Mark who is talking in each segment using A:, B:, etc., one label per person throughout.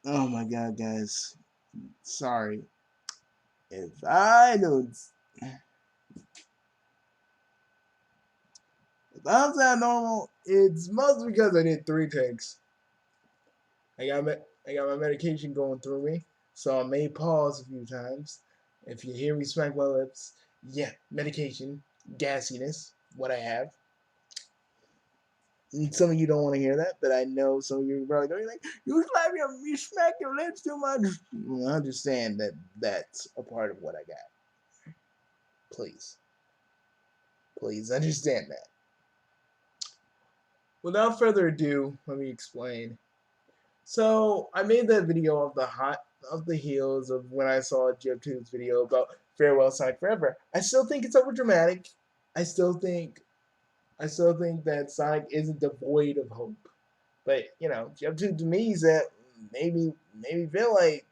A: Oh my god, guys. Sorry. If I don't. If I don't sound normal, it's mostly because I did 3 takes. I got my medication going through me, so I may pause a few times. If you hear me smack my lips, yeah, medication, gassiness, what I have. And some of you don't want to hear that, but I know some of you are probably going like, you smack your lips too much. I understand that that's a part of what I got. Please, please understand that. Without further ado, let me explain. So I made that video of the heels of when I saw Jeff2's video about Farewell Sonic Forever. I still think it's over dramatic. I still think I still think that Sonic isn't devoid of hope. But Jeff2 to me said maybe feel like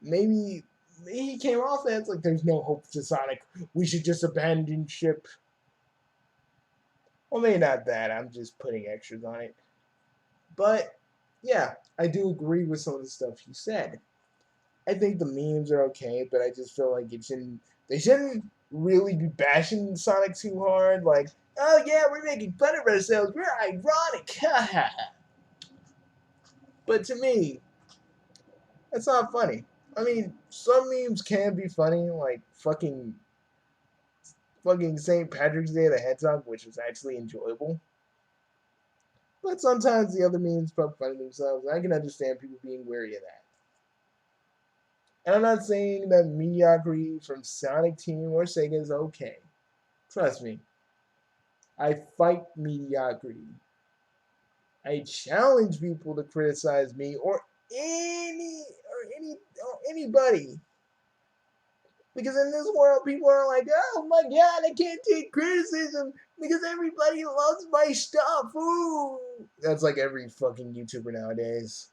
A: maybe he came off as like there's no hope to Sonic. We should just abandon ship. Well, maybe not that. I'm just putting extras on it. But yeah, I do agree with some of the stuff you said. I think the memes are okay, but I just feel like they shouldn't really be bashing Sonic too hard. Like, oh yeah, we're making fun of ourselves. We're ironic. But to me, it's not funny. I mean, some memes can be funny, like fucking St. Patrick's Day the Hedgehog, which was actually enjoyable. But sometimes the other memes poke fun of themselves. I can understand people being wary of that. And I'm not saying that mediocrity from Sonic Team or Sega is okay. Trust me, I fight mediocrity. I challenge people to criticize me or anybody. Because in this world, people are like, oh my god, I can't take criticism because everybody loves my stuff. Ooh. That's like every fucking YouTuber nowadays.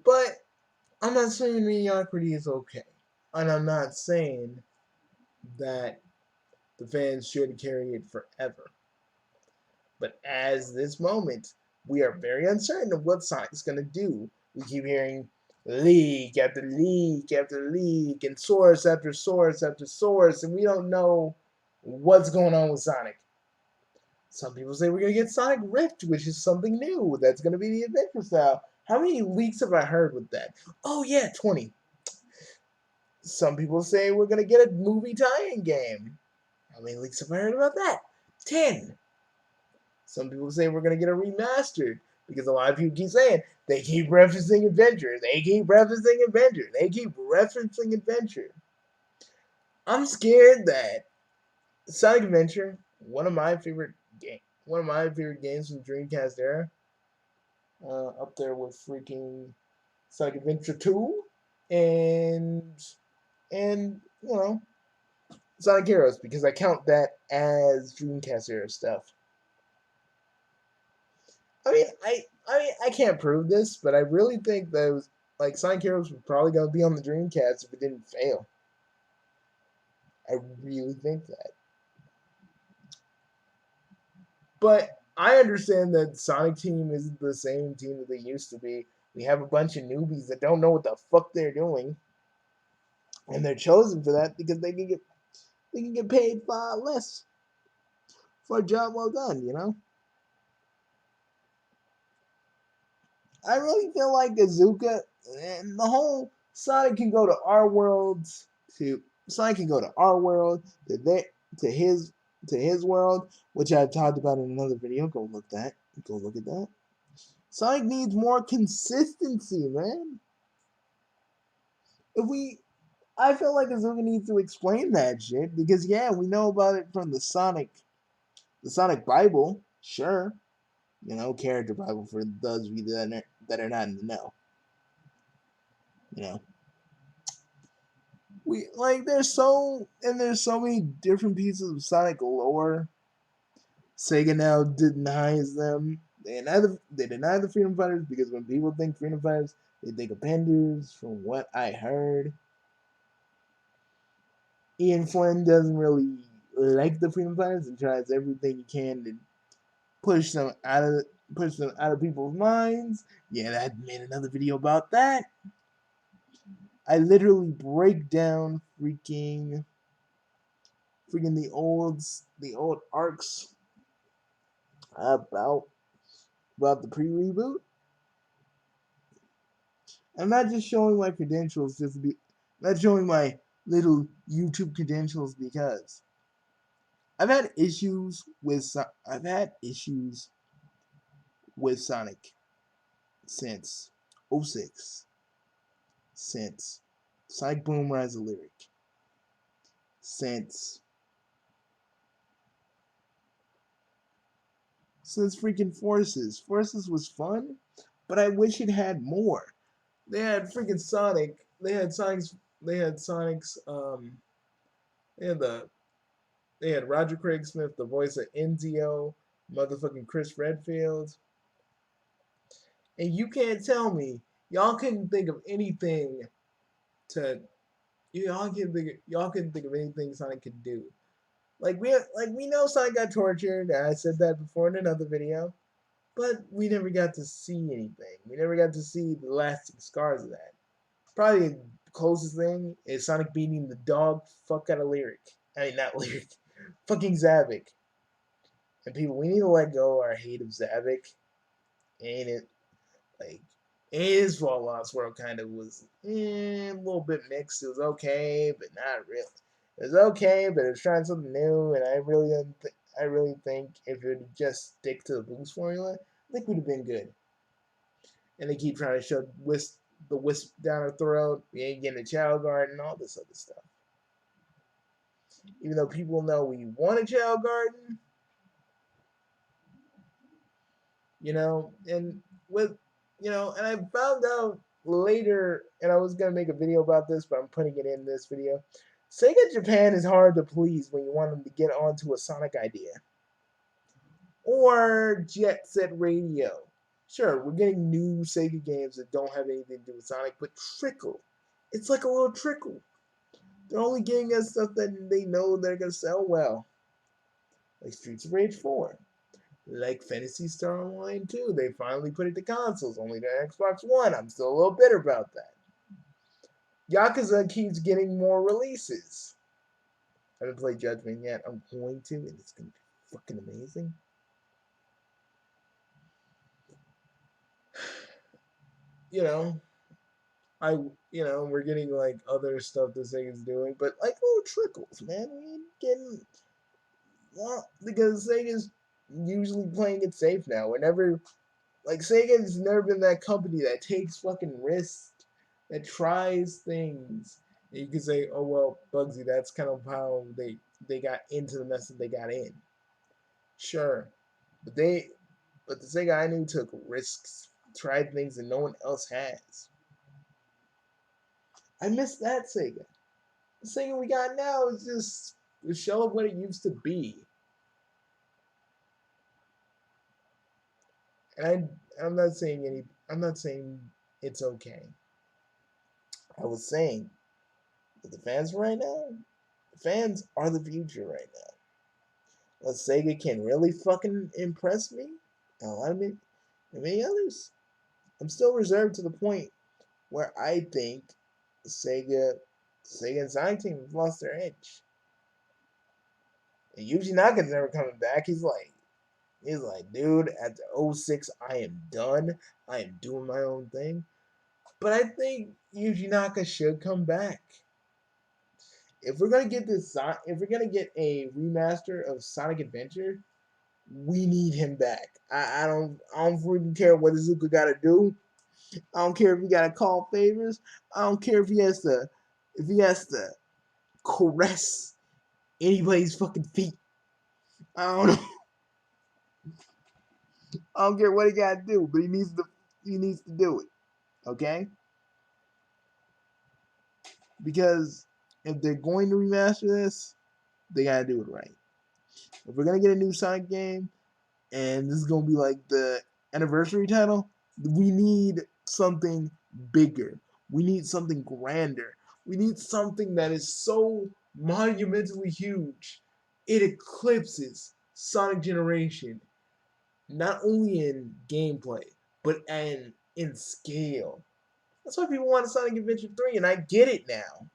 A: But I'm not saying mediocrity is okay. And I'm not saying that the fans should carry it forever. But as this moment, we are very uncertain of what Sonic's going to do. We keep hearing leak after leak after leak and source after source after source, and we don't know what's going on with Sonic. Some people say we're going to get Sonic Rift, which is something new. That's going to be the adventure style. How many leaks have I heard with that? Oh, yeah, 20. Some people say we're going to get a movie tie in game. How many leaks have I heard about that? 10. Some people say we're gonna get a remastered because a lot of people keep saying they keep referencing Adventure, they keep referencing Adventure, they keep referencing Adventure. I'm scared that Sonic Adventure, one of my favorite games from the Dreamcast era, up there with freaking Sonic Adventure 2 and and Sonic Heroes because I count that as Dreamcast era stuff. I can't prove this, but I really think those like Sonic Heroes were probably gonna be on the Dreamcast if it didn't fail. I really think that. But I understand that Sonic Team isn't the same team that they used to be. We have a bunch of newbies that don't know what the fuck they're doing, and they're chosen for that because they can get paid far less for a job well done. I really feel like Azuka and the whole Sonic can go to our worlds to Sonic can go to our world to their to his world, which I've talked about in another video. Go look at that. Sonic needs more consistency, man. If we I feel like Azuka needs to explain that shit because yeah, we know about it from the Sonic Bible, sure. Character Bible for those of you that are not in the know. You know, there's so many different pieces of Sonic lore. Sega now denies them. They deny the Freedom Fighters because when people think Freedom Fighters, they think of Penders. From what I heard, Ian Flynn doesn't really like the Freedom Fighters and tries everything he can to push them out of it. push them out of people's minds. Yeah, I made another video about that. I literally break down freaking the old arcs about the pre-reboot. I'm not just showing my credentials just to be not showing my little YouTube credentials because I've had issues with Sonic since '06, since Sonic Boom Rise of Lyric, since freaking Forces. Forces was fun, but I wish it had more. They had freaking Sonic. They had Sonic's. They had the. They had Roger Craig Smith, the voice of Enzio, motherfucking Chris Redfield, and you can't tell me y'all couldn't think of anything to. Y'all couldn't think of anything Sonic could do. We know Sonic got tortured. I said that before in another video. But we never got to see anything. We never got to see the lasting scars of that. Probably the closest thing is Sonic beating the dog fuck out of Lyric. I mean, not Lyric. Fucking Zavik. And people, we need to let go our hate of Zavik. Ain't it? Like, his fault Lost World kind of was a little bit mixed. It was okay, but not really. It was okay, but it was trying something new, and I really think if it would just stick to the boost formula, I think we'd have been good. And they keep trying to shove the wisp down our throat. We ain't getting a Child Garden, all this other stuff. Even though people know we want a Child Garden, and and I found out later, and I was gonna make a video about this, but I'm putting it in this video. Sega Japan is hard to please when you want them to get onto a Sonic idea. Or Jet Set Radio. Sure, we're getting new Sega games that don't have anything to do with Sonic, but trickle. It's like a little trickle. They're only giving us stuff that they know they're gonna sell well. Like Streets of Rage 4. Like Phantasy Star Online 2. They finally put it to consoles, only to Xbox One. I'm still a little bitter about that. Yakuza keeps getting more releases. I haven't played Judgment yet. I'm going to, and it's gonna be fucking amazing. We're getting like other stuff this thing is doing, but like little trickles, man. We ain't getting because Sega's usually playing it safe now. Whenever Sega's never been that company that takes fucking risks, that tries things. And you can say, oh well, Bugsy, that's kind of how they got into the mess that they got in. Sure, but the Sega I knew took risks, tried things that no one else has. I miss that Sega. The Sega we got now is just a shell of what it used to be. And I'm not saying it's okay. I was saying that the fans right now, the fans are the future right now. Well, Sega can really fucking impress me, and a lot of me, and many others. I'm still reserved to the point where I think Sega and Sonic Team have lost their edge. And Yuji Naka's never coming back. He's like, dude, after '06, I am done. I am doing my own thing. But I think Yuji Naka should come back. If we're gonna get a remaster of Sonic Adventure, we need him back. I don't freaking care what Izuka gotta do. I don't care if he gotta call favors. I don't care if he has to caress anybody's fucking feet. I don't know. I don't care what he gotta do, but he needs to do it. Okay? Because if they're going to remaster this, they gotta do it right. If we're gonna get a new Sonic game, and this is gonna be like the anniversary title, we need something bigger. We need something grander. We need something that is so monumentally huge it eclipses Sonic Generation. not only in gameplay, but in scale. That's why people want Sonic Adventure 3, and I get it now.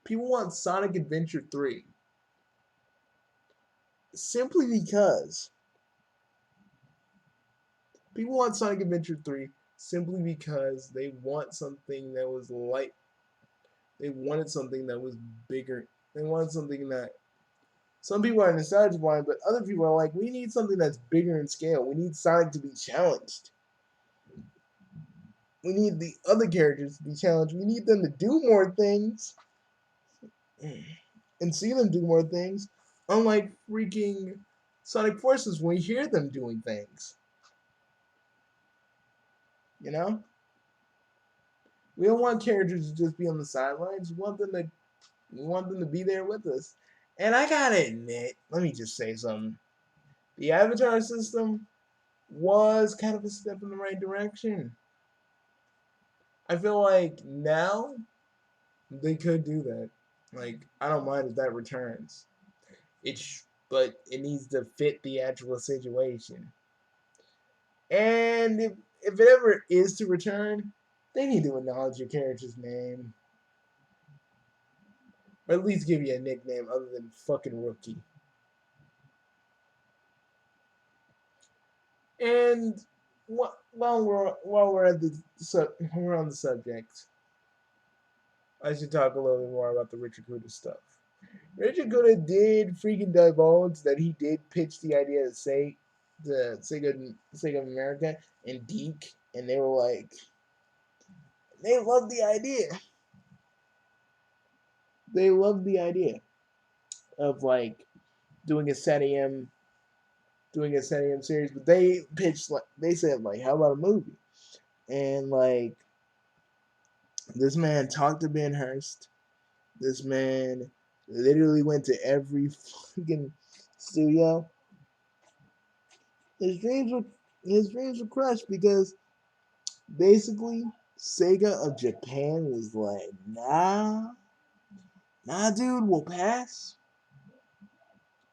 A: People want Sonic Adventure 3 simply because people want Sonic Adventure 3 simply because they want something that was light. They wanted something that was bigger. They wanted something that some people are nostalgic about, but other people are like, we need something that's bigger in scale. We need Sonic to be challenged. We need the other characters to be challenged. We need them to do more things and see them do more things. Unlike freaking Sonic Forces, when we hear them doing things, you know, we don't want characters to just be on the sidelines. We want them to be there with us. And I gotta admit, let me just say something. The Avatar system was kind of a step in the right direction. I feel like now they could do that. Like, I don't mind if that returns. But it needs to fit the actual situation. And if it ever is to return, they need to acknowledge your character's name. Or at least give you a nickname other than fucking Rookie. And while we're at we're on the subject, I should talk a little bit more about the Richard Kuda stuff. Richard Kuda did freaking divulge that he did pitch the idea to say the Sega of America and Deke, and they were like, they loved the idea. They loved the idea of like doing a Set AM series, but they pitched like they said like, how about a movie? And like this man talked to Ben Hurst. This man literally went to every fucking studio. His dreams were his dreams were crushed because basically Sega of Japan was like, nah, dude, we'll pass.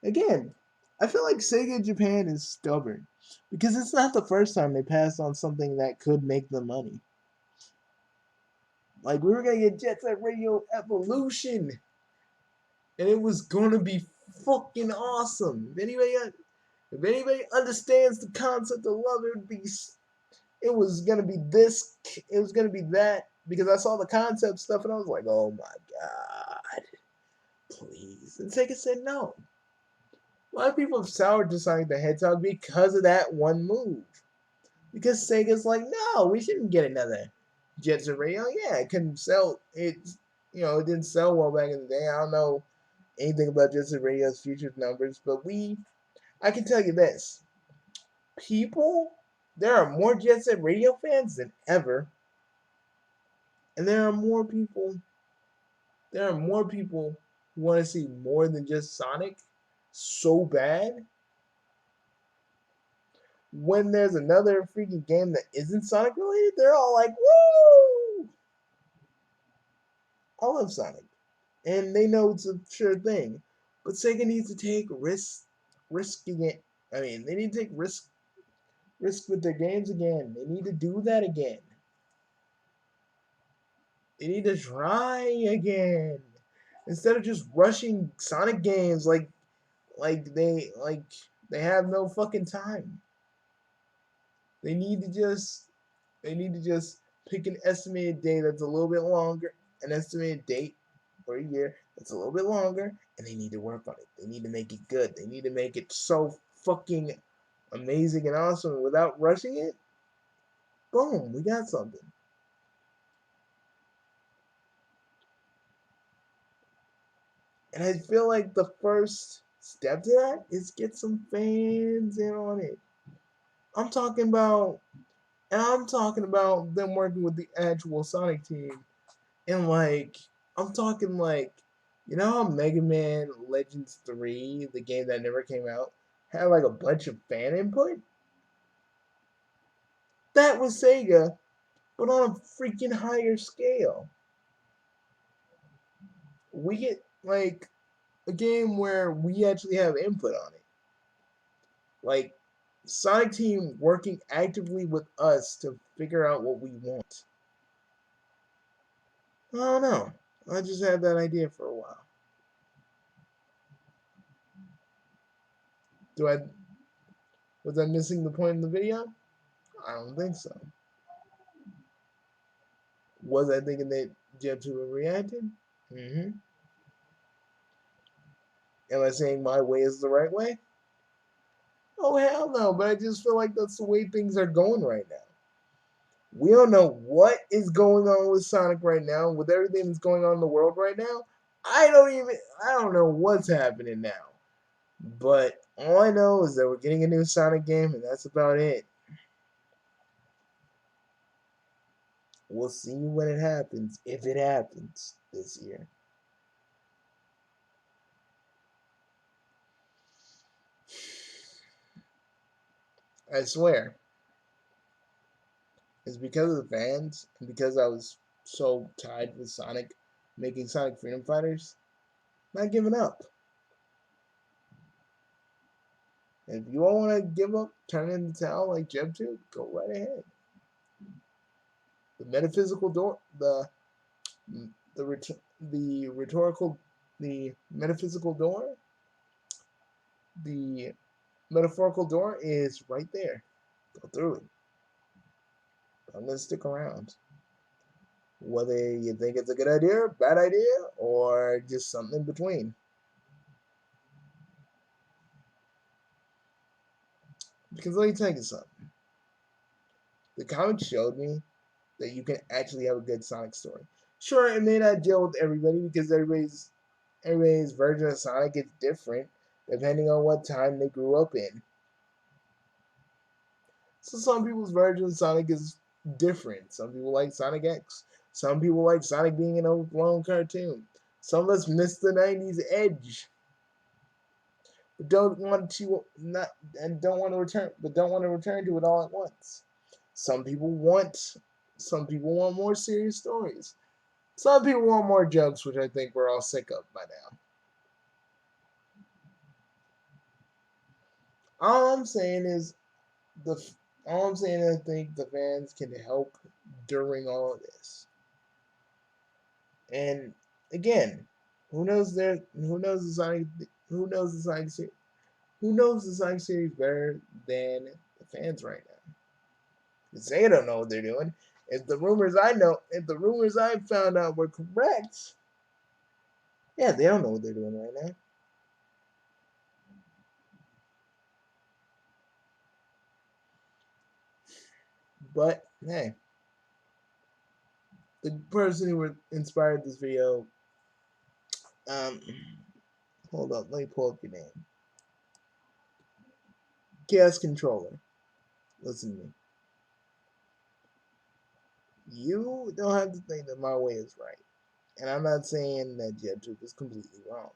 A: Again, I feel like Sega Japan is stubborn because it's not the first time they passed on something that could make them money. Like we were gonna get Jet Set Radio Evolution, and it was gonna be fucking awesome. If anybody understands the concept of love, it was gonna be this. It was gonna be that because I saw the concept stuff and I was like, oh my god, please. And Sega said no. A lot of people have soured to Sonic the Hedgehog because of that one move. Because Sega's like, no, we shouldn't get another Jet Set Radio. Yeah, it couldn't sell. It didn't sell well back in the day. I don't know anything about Jet Set Radio's future numbers, but I can tell you this: people, there are more Jet Set Radio fans than ever, and there are more people who want to see more than just Sonic so bad. When there's another freaking game that isn't Sonic related, they're all like, woo! I love Sonic. And they know it's a sure thing. But Sega needs to take risking it. I mean, they need to take risk with their games again. They need to do that again. They need to try again. Instead of just rushing Sonic games like they have no fucking time. They need to just pick an estimated day that's a little bit longer, an estimated date for a year that's a little bit longer, and they need to work on it. They need to make it good. They need to make it so fucking amazing and awesome without rushing it. Boom, we got something. And I feel like the first step to that is get some fans in on it. I'm talking about I'm talking about them working with the actual Sonic team. And like, I'm talking like, you know how Mega Man Legends 3, the game that never came out, had like a bunch of fan input? That was Sega, but on a freaking higher scale. We get like a game where we actually have input on it. Like, Sonic Team working actively with us to figure out what we want. I don't know. I just had that idea for a while. Do I Was I missing the point in the video? I don't think so. Was I thinking that Jeb2 would reacted? Mm-hmm. Am I saying my way is the right way? Oh hell no, but I just feel like that's the way things are going right now. We don't know what is going on with Sonic right now, with everything that's going on in the world right now. I don't know what's happening now. But all I know is that we're getting a new Sonic game, and that's about it. We'll see when it happens, if it happens this year. I swear, it's because of the fans, and because I was so tied with Sonic, making Sonic Freedom Fighters, not giving up. And if you all want to give up, turn in the towel like Jeb 2, go right ahead. The metaphysical door, the rhetorical, the metaphysical door, the metaphorical door is right there. Go through it. I'm gonna stick around. Whether you think it's a good idea, bad idea, or just something in between. Because let me tell you something. The comic showed me that you can actually have a good Sonic story. Sure, it may not deal with everybody because everybody's version of Sonic is different depending on what time they grew up in. So some people's version of Sonic is different. Some people like Sonic X. Some people like Sonic being an overblown cartoon. Some of us miss the '90s edge, but don't want to not and don't want to return, but don't want to return to it all at once. Some people want, some people want more serious stories. Some people want more jokes, which I think we're all sick of by now. All I'm saying is the all I'm saying is I think the fans can help during all of this. And again, who knows the Sonic who knows the Sonic who knows the Sonic series better than the fans right now? Because they don't know what they're doing. If the rumors I found out were correct, yeah, they don't know what they're doing right now. But hey, the person who inspired this video, um, hold up, let me pull up your name. Chaos Controller. Listen to me. You don't have to think that my way is right. And I'm not saying that JetTube is completely wrong.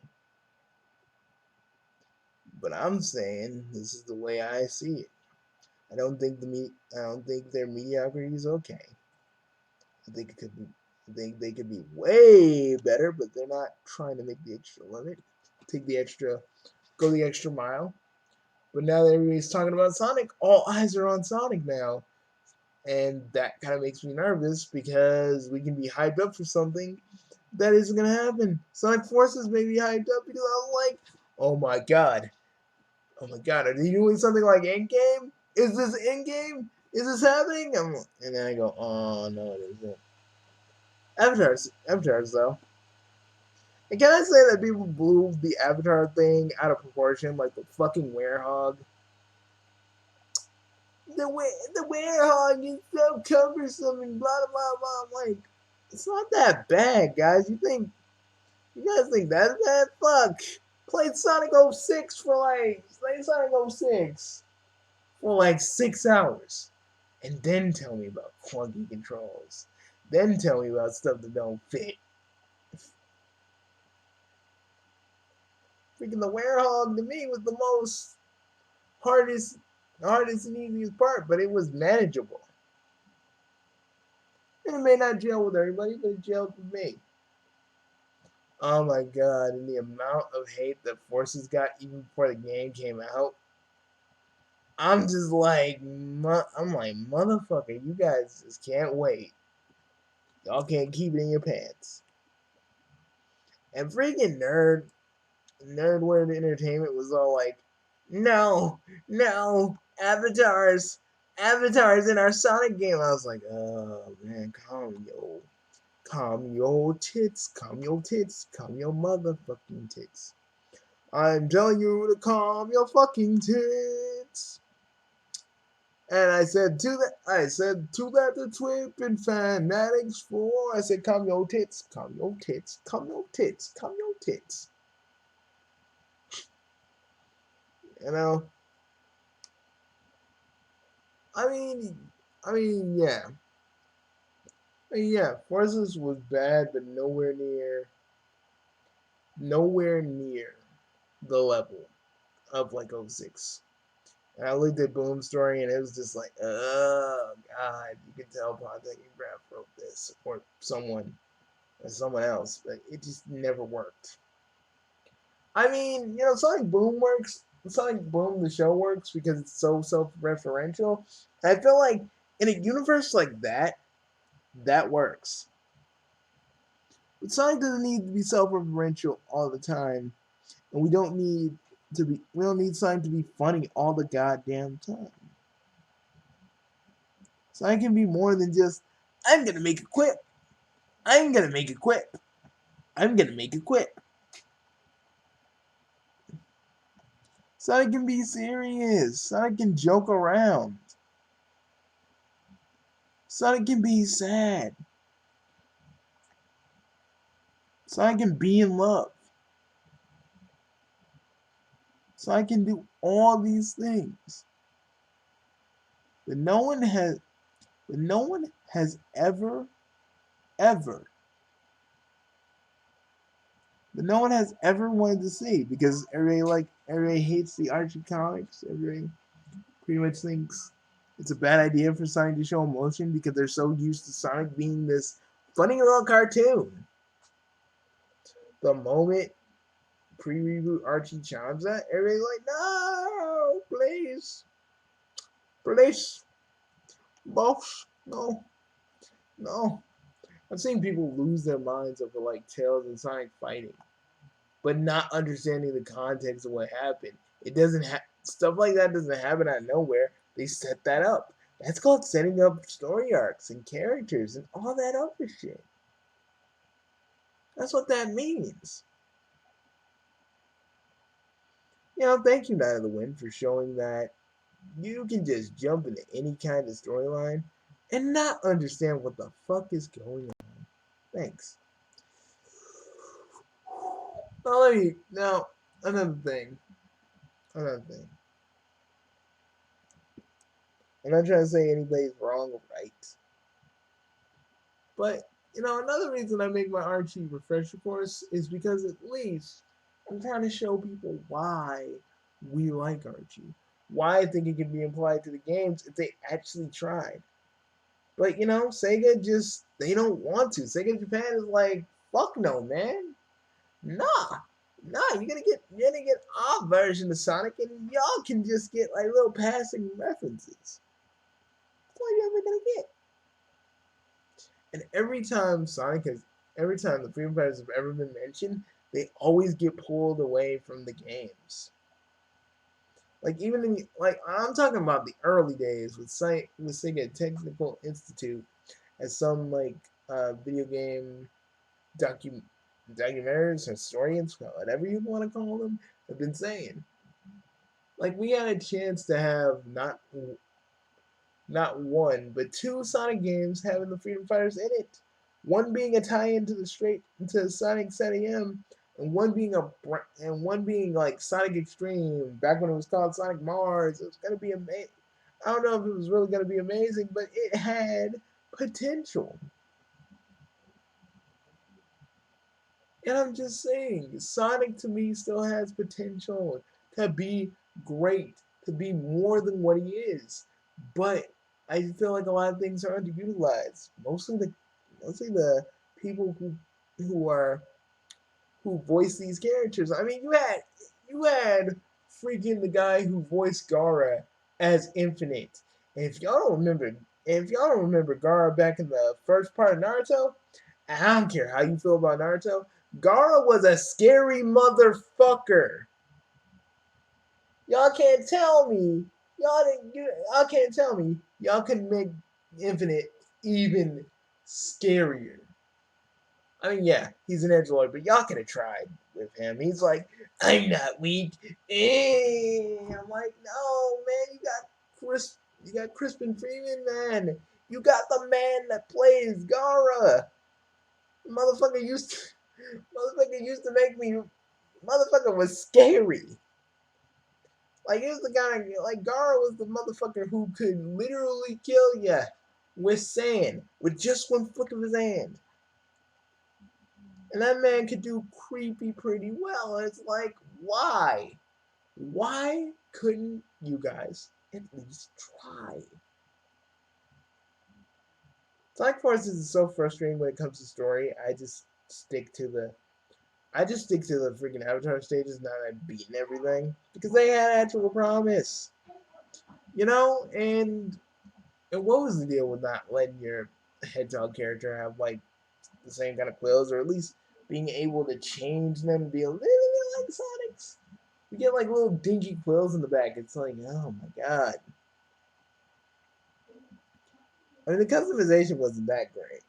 A: But I'm saying this is the way I see it. I don't think their mediocrity is okay. I think it could be I think they could be way better, but they're not trying to make the extra limit. Take the extra Go the extra mile. But now that everybody's talking about Sonic, all eyes are on Sonic now. And that kind of makes me nervous because we can be hyped up for something that isn't going to happen. Sonic Forces may be hyped up because I'm like, oh my god. Oh my god, are they doing something like Endgame? Is this Endgame? Is this happening? And then I go, oh no, it isn't. Avatars though. And can I say that people blew the Avatar thing out of proportion like the fucking werehog? The werehog is so cumbersome and blah blah blah. I'm like, it's not that bad, guys. You guys think that's bad? Fuck. Played Sonic 06 for like 6 hours. And then tell me about clunky controls. Then tell me about stuff that don't fit. Freaking the werehog to me was the most hardest hardest and easiest part, but it was manageable. And it may not gel with everybody, but it gelled with me. Oh my god, and the amount of hate that Forces got even before the game came out. I'm just like, I'm like, motherfucker, you guys just can't wait. Y'all can't keep it in your pants. And freaking Nerdware Entertainment was all like, no, no, avatars in our Sonic game. I was like, oh man, calm your tits, calm your tits, calm your motherfucking tits. I'm telling you to calm your fucking tits. And I said to that the Twip and Fanatics 4. I said, calm your tits, calm your tits, calm your tits, calm your tits. You know, I mean, yeah. Yeah, Forces was bad, but nowhere near the level of like '06. And I looked at Boom Story, and it was just like, oh god, you can tell Project and Graph wrote this, or someone else, but it just never worked. I mean, Sonic Boom works. Sonic Boom, the show works because it's so self-referential. And I feel like in a universe like that, that works. But Sonic doesn't need to be self-referential all the time, and we don't need Sonic to be funny all the goddamn time. Sonic can be more than just, I'm gonna make a quip. I'm gonna make a quip. I'm gonna make a quip. Sonic can be serious. Sonic can joke around. Sonic can be sad. Sonic can be in love. Sonic can do all these things. But no one has ever, but no one has ever wanted to see, because everybody hates the Archie comics. Everybody pretty much thinks it's a bad idea for Sonic to show emotion because they're so used to Sonic being this funny little cartoon. The moment pre-reboot Archie chimes that, everybody's like, no, please, please, boss, no, no. I've seen people lose their minds over like Tails and Sonic fighting, but not understanding the context of what happened. It doesn't stuff like that doesn't happen out of nowhere. They set that up. That's called setting up story arcs and characters and all that other shit. That's what that means. Thank you, Night of the Wind, for showing that you can just jump into any kind of storyline and not understand what the fuck is going on. Thanks. Now another thing. Another thing. I'm not trying to say anybody's wrong or right. But another reason I make my Archie refresher course is because at least I'm trying to show people why we like Archie. Why I think it can be applied to the games if they actually tried. But Sega just they don't want to. Sega Japan is like, fuck no, man. Nah. Nah, you're gonna get our version of Sonic, and y'all can just get like little passing references. That's all you're ever gonna get. And every time the Freedom Fighters have ever been mentioned, they always get pulled away from the games. Like even I'm talking about the early days with Sega Technical Institute as some video game docu documentaries, historians, whatever you want to call them, have been saying. Like we had a chance to have not one, but two Sonic games having the Freedom Fighters in it. One being a tie-in to the straight to Sonic SAM, and one being like Sonic Extreme back when it was called Sonic Mars. It was gonna be amazing. I don't know if it was really gonna be amazing, but it had potential. And I'm just saying, Sonic to me still has potential to be great, to be more than what he is. But I feel like a lot of things are underutilized. Mostly the people who who voice these characters. I mean, you had freaking the guy who voiced Gara. as Infinite. And if y'all don't remember Gaara back in the first part of Naruto, I don't care how you feel about Naruto, Gaara was a scary motherfucker. Y'all can't tell me. Y'all can't tell me. Y'all can make Infinite even scarier. I mean, yeah, he's an edgelord, but y'all could have tried with him. He's like, I'm not weak. I'm like, no, man, you got Crispin Freeman, man. You got the man that plays Gara. Motherfucker used to, motherfucker used to make me. Motherfucker was scary. Like, he was the guy. Like, Gara was the motherfucker who could literally kill ya with sand, with just one flick of his hand. And that man could do creepy pretty well. And it's like, why? Why couldn't you guys at least try? Sonic Forces is so frustrating when it comes to story. I just stick to the freaking Avatar stages now that I've beaten everything. Because they had actual promise. You know, and what was the deal with not letting your Hedgehog character have like the same kind of quills, or at least being able to change them to be a little bit like Sonic's? You get like little dinky quills in the back. It's like, oh my god. I mean, the customization wasn't that great.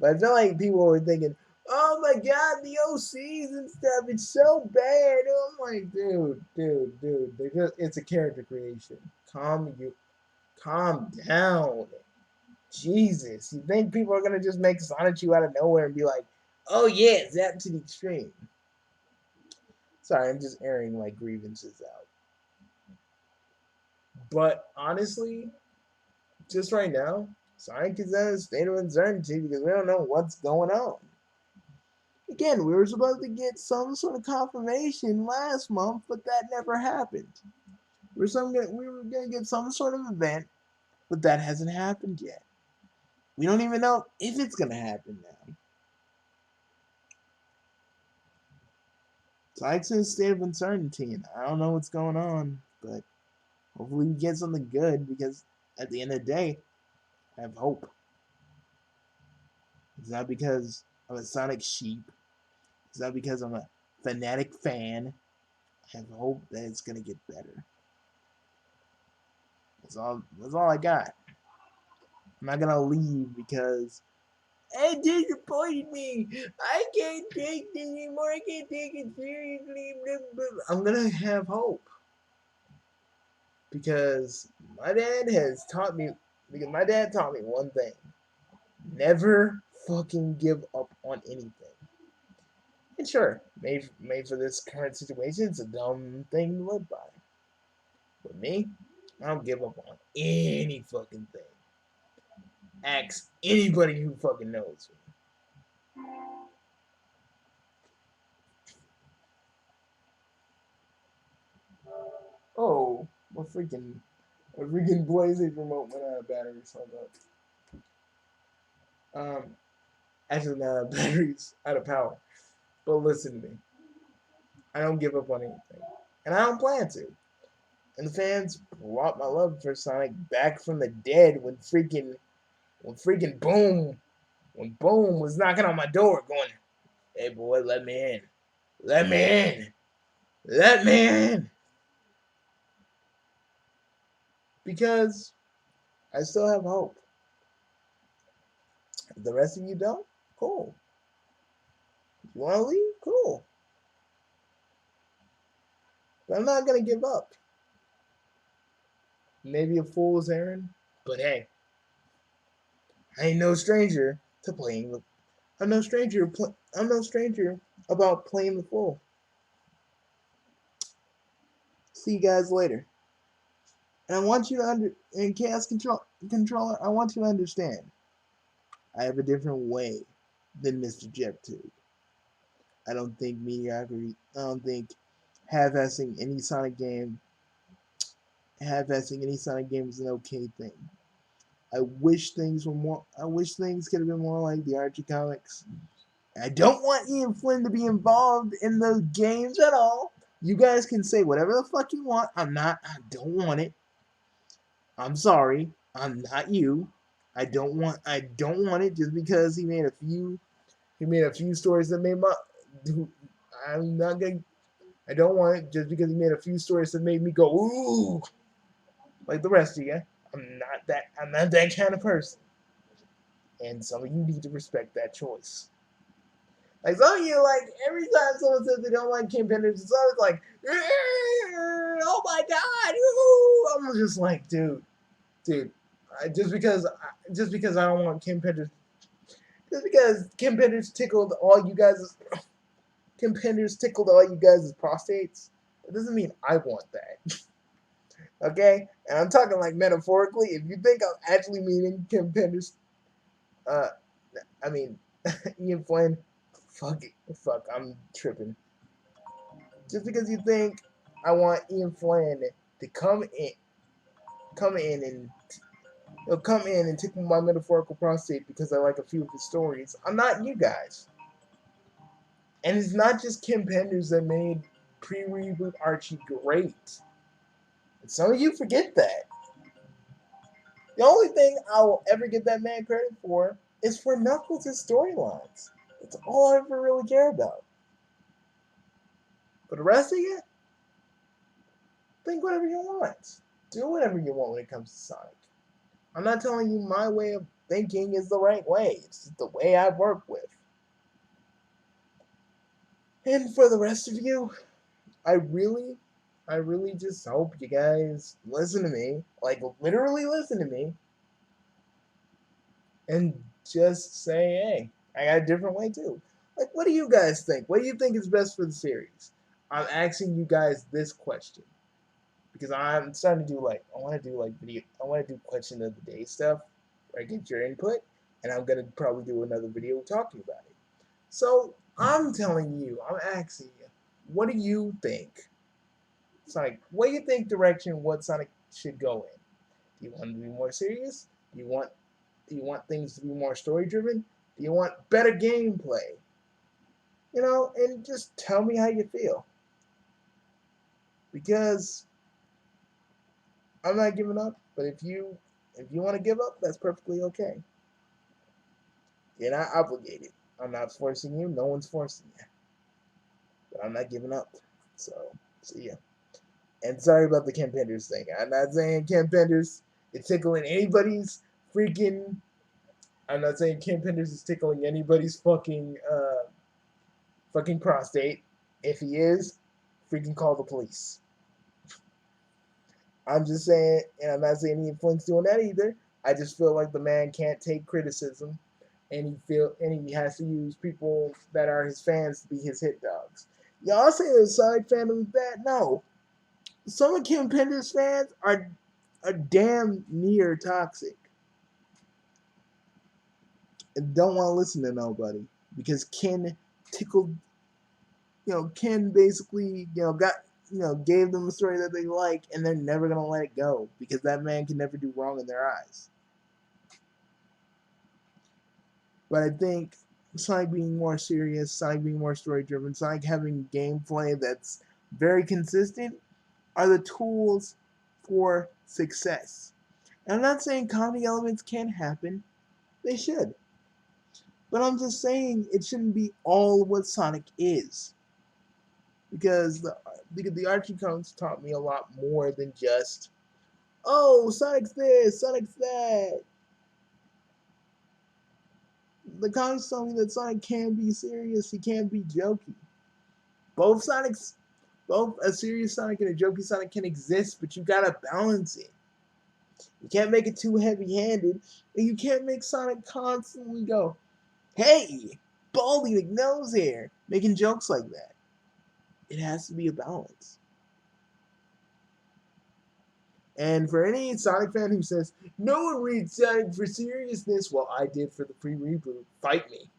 A: But I feel like people were thinking, oh my god, the OCs and stuff, it's so bad. I'm like, dude, it's a character creation. Calm down. Jesus. You think people are gonna just make Sonichu out of nowhere and be like, oh yeah, zap to the extreme. Sorry, I'm just airing my grievances out. But honestly, just right now, Sonic is in a state of uncertainty because we don't know what's going on. Again, we were supposed to get some sort of confirmation last month, but that never happened. We were gonna get some sort of event, but that hasn't happened yet. We don't even know if it's gonna happen now. Sonic's in a state of uncertainty, and I don't know what's going on, but hopefully we get something good because at the end of the day, I have hope. It's not because I'm a Sonic sheep. It's not because I'm a fanatic fan. I have hope that it's gonna get better. That's all I got. I'm not gonna leave because it disappointed me. I can't take this anymore. I can't take it seriously. Blah, blah. I'm gonna have hope because my dad has taught me. Because my dad taught me one thing: never fucking give up on anything. And sure, made for this current situation, it's a dumb thing to live by. But me, I don't give up on any fucking thing. Ask anybody who fucking knows me. Oh, my freaking PlayStation remote went out of batteries. Hold up. Actually, not out of batteries, out of power. But listen to me. I don't give up on anything, and I don't plan to. And the fans brought my love for Sonic back from the dead when freaking Boom was knocking on my door, going, "Hey boy, let me in, let me in, let me in," because I still have hope. If the rest of you don't, cool. If you want to leave, cool. But I'm not gonna give up. Maybe a fool's errand, but hey, I ain't no stranger to playing the. I'm no stranger. I'm no stranger about playing the fool. See you guys later. And I want you to controller. I want you to understand. I have a different way than Mr. Jep2. I don't think mediocrity. I don't think half-assing any Sonic game. Half-assing any Sonic game is an okay thing. I wish things were more. I wish things could have been more like the Archie comics. I don't want Ian Flynn to be involved in those games at all. You guys can say whatever the fuck you want. I don't want it. I'm sorry. I'm not you. I don't want it just because he made a few stories that made my I'm not gonna I don't want it just because he made a few stories that made me go ooh like the rest of you. I'm not that kind of person. And some of you need to respect that choice. Like some of you, like every time someone says they don't like Kim Penders, it's always like, oh my god, ooh. I'm just like, dude, just because I don't want Kim Penders, just because Kim Penders tickled all you guys' prostates, it doesn't mean I want that. Okay, and I'm talking like metaphorically. If you think I'm actually meaning Kim Penders, uh, I mean Ian Flynn, fuck it, fuck, I'm tripping. Just because you think I want Ian Flynn to come in and he'll come in and tickle my metaphorical prostate because I like a few of his stories. I'm not you guys. And it's not just Kim Penders that made pre-reboot Archie great. And some of you forget that. The only thing I will ever give that man credit for is for Knuckles' storylines. That's all I ever really care about. For the rest of you, think whatever you want. Do whatever you want when it comes to Sonic. I'm not telling you my way of thinking is the right way. It's just the way I work with. And for the rest of you, I really, I really just hope you guys listen to me. Like, literally listen to me. And just say, hey, I got a different way too. Like, what do you guys think? What do you think is best for the series? I'm asking you guys this question. Because I'm starting to do like I want to do question of the day stuff where I get your input, and I'm gonna probably do another video talking about it. So I'm telling you, I'm asking you, what do you think? Sonic, what do you think direction what Sonic should go in? Do you want to be more serious? Do you want things to be more story driven? Do you want better gameplay? You know, and just tell me how you feel. Because I'm not giving up, but if you want to give up, that's perfectly okay. You're not obligated. I'm not forcing you. No one's forcing you. But I'm not giving up. So, see ya. And sorry about the Kim Penders thing. I'm not saying Kim Penders is tickling anybody's freaking. I'm not saying Kim Penders is tickling anybody's fucking prostate. If he is, freaking call the police. I'm just saying, and I'm not saying Ian Flink's doing that either. I just feel like the man can't take criticism, and he has to use people that are his fans to be his hit dogs. Y'all say the Sonic fandom is bad? No, some of Kim Pender's fans are damn near toxic and don't want to listen to nobody because Ken tickled, Ken basically, gave them a story that they like, and they're never gonna let it go because that man can never do wrong in their eyes. But I think Sonic being more serious, Sonic being more story driven, Sonic having gameplay that's very consistent are the tools for success. And I'm not saying comedy elements can't happen, they should. But I'm just saying it shouldn't be all what Sonic is. Because the Archie comics taught me a lot more than just, oh, Sonic's this, Sonic's that. The comics tell me that Sonic can be serious, he can be jokey. Both Sonics, both a serious Sonic and a jokey Sonic can exist, but you gotta balance it. You can't make it too heavy-handed, and you can't make Sonic constantly go, "Hey, Baldy McNose here," making jokes like that. It has to be a balance. And for any Sonic fan who says, no one reads Sonic for seriousness, well, I did for the pre-reboot. Fight me.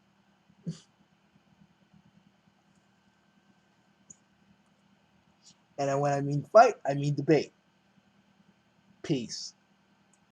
A: And when I mean fight, I mean debate. Peace.